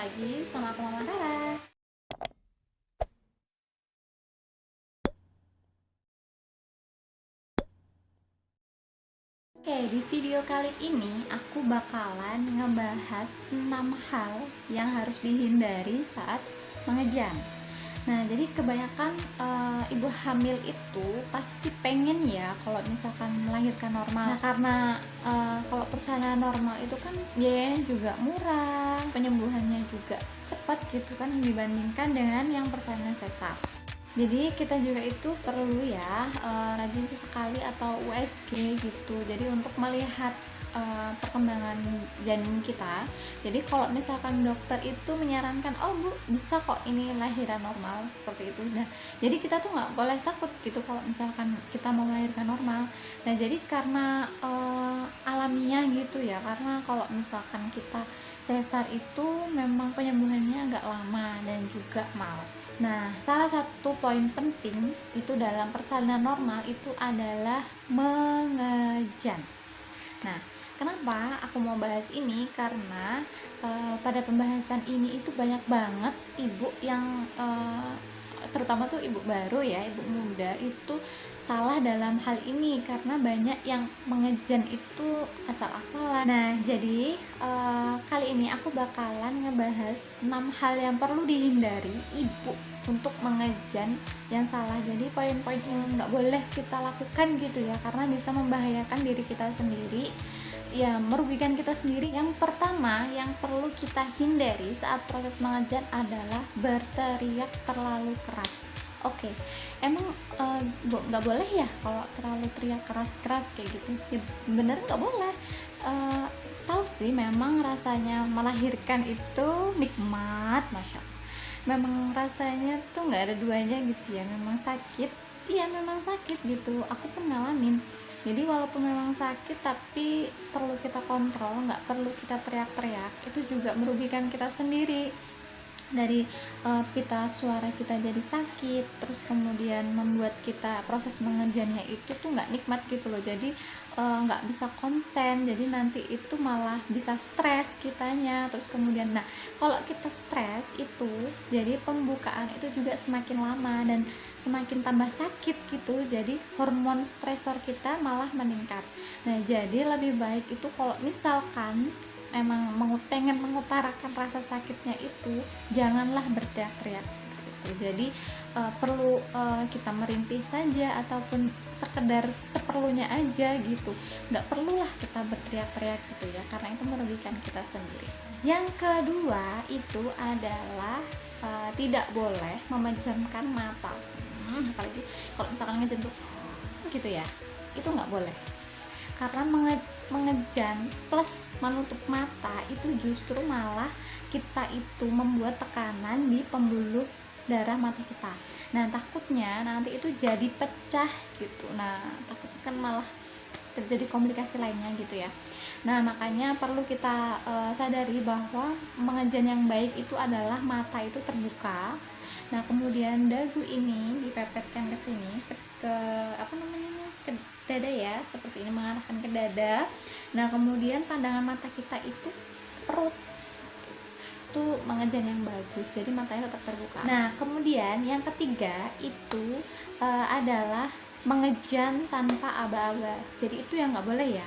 lagi sama aku Mama Rara. Oke, di video kali ini aku bakalan ngebahas 6 hal yang harus dihindari saat mengejan. Nah, jadi kebanyakan ibu hamil itu pasti pengen ya kalau misalkan melahirkan normal. Nah, karena kalau persalinan normal itu kan biayanya juga murah, penyembuhannya juga cepat gitu kan dibandingkan dengan yang persalinan sesar. Jadi kita juga itu perlu ya rajin sesekali atau USG gitu. Jadi untuk melihat perkembangan janin kita. Jadi kalau misalkan dokter itu menyarankan, oh bu bisa kok ini lahiran normal seperti itu. Nah jadi kita tuh nggak boleh takut gitu kalau misalkan kita mau melahirkan normal. Nah jadi karena alamiah gitu ya. Karena kalau misalkan kita sesar itu memang penyembuhannya agak lama dan juga mahal. Nah, salah satu poin penting itu dalam persalinan normal itu adalah mengejan. Nah, kenapa aku mau bahas ini? Karena pada pembahasan ini itu banyak banget ibu yang terutama tuh ibu baru ya, ibu muda itu salah dalam hal ini karena banyak yang mengejan itu asal-asalan. Nah, jadi kali ini aku bakalan ngebahas 6 hal yang perlu dihindari ibu untuk mengejan yang salah. Jadi poin-poin yang nggak boleh kita lakukan gitu ya, karena bisa membahayakan diri kita sendiri, ya merugikan kita sendiri. Yang pertama yang perlu kita hindari saat proses mengejan adalah berteriak terlalu keras. Oke, emang nggak boleh ya kalau terlalu teriak keras-keras kayak gitu? Ya, bener nggak boleh. Tahu sih memang rasanya melahirkan itu nikmat, masya Allah. Memang rasanya tuh nggak ada duanya gitu ya. Memang sakit, iya memang sakit gitu. Aku pun ngalamin. Jadi walaupun memang sakit tapi perlu kita kontrol, nggak perlu kita teriak-teriak. Itu juga merugikan kita sendiri. Dari pita suara kita jadi sakit, terus kemudian membuat kita proses mengejannya itu tuh nggak nikmat gitu loh. Jadi nggak bisa konsen, jadi nanti itu malah bisa stres kitanya. Terus kemudian nah kalau kita stres itu jadi pembukaan itu juga semakin lama dan semakin tambah sakit gitu. Jadi hormon stresor kita malah meningkat. Nah jadi lebih baik itu kalau misalkan emang pengen mengutarakan rasa sakitnya itu, janganlah berteriak-teriak seperti itu. Jadi perlu kita merintih saja ataupun sekedar seperlunya aja gitu. Nggak perlulah kita berteriak-teriak gitu ya, karena itu merugikan kita sendiri. Yang kedua itu adalah tidak boleh memejamkan mata. Apalagi kalau misalkan ngejen tuh gitu ya, itu nggak boleh. Karena mengejan plus menutup mata itu justru malah kita itu membuat tekanan di pembuluh darah mata kita. Nah takutnya nanti itu jadi pecah gitu. Nah takutnya kan malah terjadi komplikasi lainnya gitu ya. Nah makanya perlu kita sadari bahwa mengejan yang baik itu adalah mata itu terbuka. Nah kemudian dagu ini dipepetkan ke sini, ke apa namanya, ke dada ya, seperti ini, mengarahkan ke dada. Nah kemudian pandangan mata kita itu perut, itu mengejan yang bagus, jadi matanya tetap terbuka. Nah kemudian yang ketiga itu adalah mengejan tanpa aba-aba. Jadi itu yang nggak boleh ya.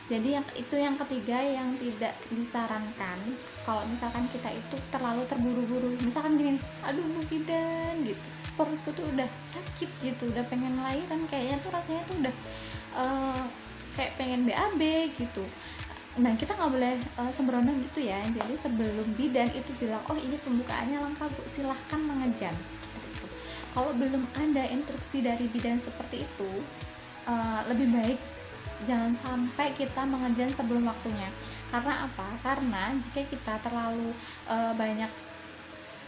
Jadi itu yang ketiga yang tidak disarankan. Kalau misalkan kita itu terlalu terburu-buru, misalkan gini, aduh Bu bidan gitu, perutku tuh udah sakit gitu, udah pengen lahiran, kayaknya tuh rasanya tuh udah kayak pengen BAB gitu. Nah kita nggak boleh sembrono gitu ya. Jadi sebelum bidan itu bilang, oh ini pembukaannya lengkap Bu, silahkan mengejan, seperti itu. Kalau belum ada instruksi dari bidan seperti itu, lebih baik jangan sampai kita mengejan sebelum waktunya. Karena apa? Karena jika kita terlalu banyak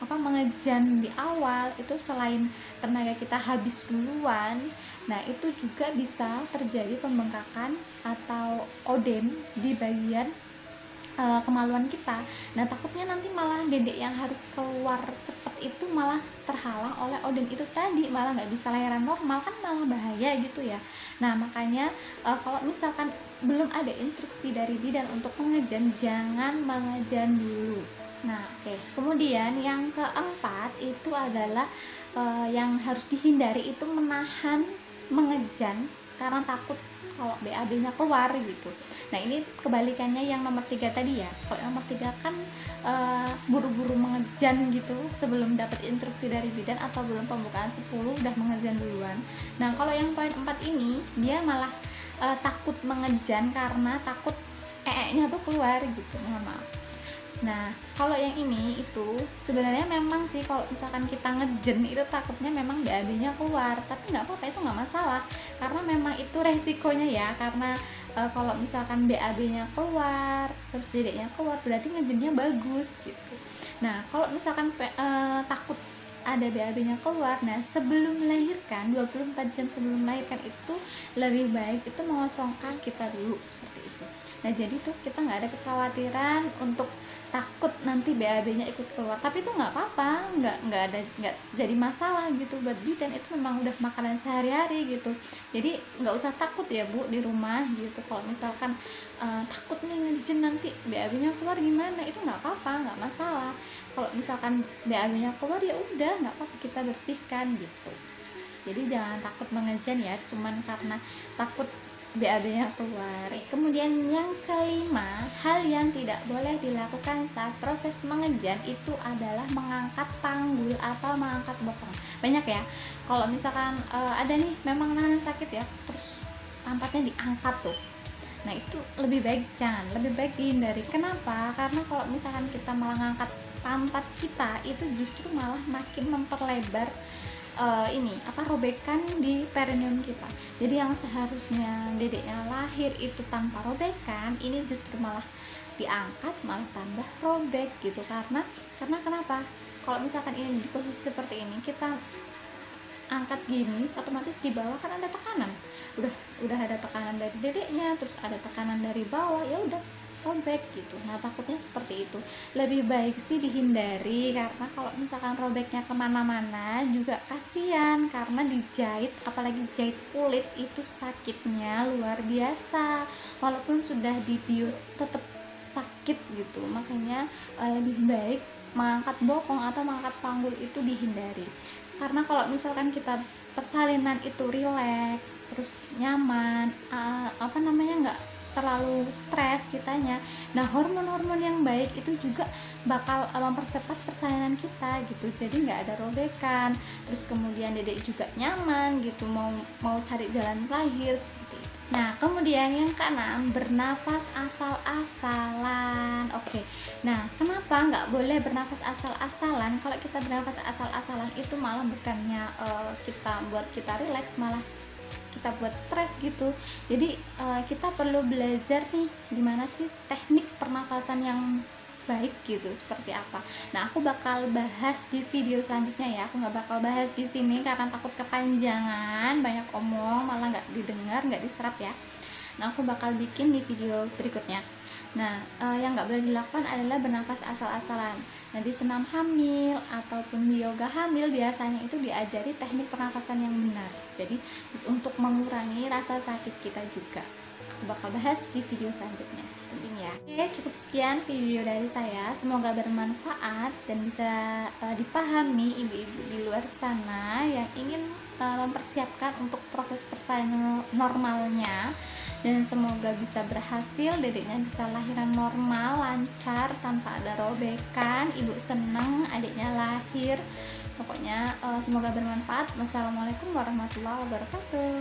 mengejan di awal, itu selain tenaga kita habis duluan, nah itu juga bisa terjadi pembengkakan atau odem di bagian kemaluan kita. Nah takutnya nanti malah dedek yang harus keluar cepet itu malah terhalang oleh odem itu tadi, malah nggak bisa lahiran normal, kan malah bahaya gitu ya. Nah makanya kalau misalkan belum ada instruksi dari bidan untuk mengejan, jangan mengejan dulu. Nah, oke. Kemudian yang keempat itu adalah yang harus dihindari itu menahan mengejan karena takut kalau BAB-nya keluar gitu. Nah, ini kebalikannya yang nomor 3 tadi ya. Kalau nomor 3 kan buru-buru mengejan gitu sebelum dapat instruksi dari bidan atau belum pembukaan 10 udah mengejan duluan. Nah, kalau yang poin 4 ini dia malah takut mengejan karena takut nya tuh keluar gitu. Mohon maaf. Nah, kalau yang ini itu sebenarnya memang sih kalau misalkan kita ngejen itu takutnya memang BAB-nya keluar, tapi nggak apa-apa, itu nggak masalah karena memang itu resikonya ya, karena kalau misalkan BAB-nya keluar terus dedeknya keluar berarti ngejennya bagus gitu. Nah, kalau misalkan takut ada BAB-nya keluar, nah sebelum melahirkan 24 jam sebelum melahirkan itu lebih baik itu mengosongkan kita dulu seperti itu. Nah, jadi tuh kita nggak ada kekhawatiran untuk takut nanti BAB-nya ikut keluar, tapi itu nggak apa-apa, nggak jadi masalah gitu buat bidan, itu memang udah makanan sehari-hari gitu. Jadi nggak usah takut ya Bu di rumah gitu. Kalau misalkan takut nih ngejen nanti BAB-nya keluar gimana, itu nggak apa-apa, nggak masalah. Kalau misalkan BAB-nya keluar ya udah nggak apa-apa, kita bersihkan gitu. Jadi jangan takut mengejen ya, cuman karena takut BAB-nya keluar. Kemudian yang kelima, hal yang tidak boleh dilakukan saat proses mengejan itu adalah mengangkat panggul atau mengangkat bokong. Banyak ya, kalau misalkan ada nih memang nahan sakit ya, terus pantatnya diangkat tuh. Nah, itu lebih baik jangan, lebih baik dihindari. Kenapa? Karena kalau misalkan kita malah ngangkat pantat kita, itu justru malah makin memperlebar robekan di perineum kita. Jadi yang seharusnya dedeknya lahir itu tanpa robekan, ini justru malah diangkat, malah tambah robek gitu. Karena kenapa? Kalau misalkan ini di posisi seperti ini, kita angkat gini, otomatis di bawah kan ada tekanan. Udah ada tekanan dari dedeknya, terus ada tekanan dari bawah, ya udah robek gitu. Nah, takutnya seperti itu. Lebih baik sih dihindari, karena kalau misalkan robeknya kemana-mana juga kasihan, karena dijahit, apalagi jahit kulit itu sakitnya luar biasa. Walaupun sudah dibius tetap sakit gitu. Makanya lebih baik mengangkat bokong atau mengangkat panggul itu dihindari. Karena kalau misalkan kita persalinan itu rileks, terus nyaman, nggak terlalu stres kitanya. Nah, hormon-hormon yang baik itu juga bakal mempercepat persalinan kita gitu. Jadi nggak ada robekan. Terus kemudian dedek juga nyaman gitu, mau cari jalan lahir seperti itu. Nah, kemudian yang keenam, bernafas asal-asalan. Oke. Nah, kenapa nggak boleh bernafas asal-asalan? Kalau kita bernafas asal-asalan itu malah bukannya kita buat kita rileks, malah kita buat stres gitu. Jadi kita perlu belajar nih gimana sih teknik pernafasan yang baik gitu, seperti apa. Nah, aku bakal bahas di video selanjutnya ya. Aku nggak bakal bahas di sini karena takut kepanjangan, banyak omong malah nggak didengar, nggak diserap ya. Nah, aku bakal bikin di video berikutnya. Nah, yang nggak boleh dilakukan adalah bernafas asal-asalan. Nah, di senam hamil ataupun di yoga hamil biasanya itu diajari teknik pernafasan yang benar. Jadi untuk mengurangi rasa sakit kita juga. Aku bakal bahas di video selanjutnya tentunya. Oke, cukup sekian video dari saya. Semoga bermanfaat dan bisa dipahami ibu-ibu di luar sana yang ingin mempersiapkan untuk proses persalinan normalnya. Dan semoga bisa berhasil, dedeknya bisa lahiran normal, lancar, tanpa ada robekan, ibu seneng adiknya lahir. Pokoknya semoga bermanfaat. Wassalamualaikum warahmatullahi wabarakatuh.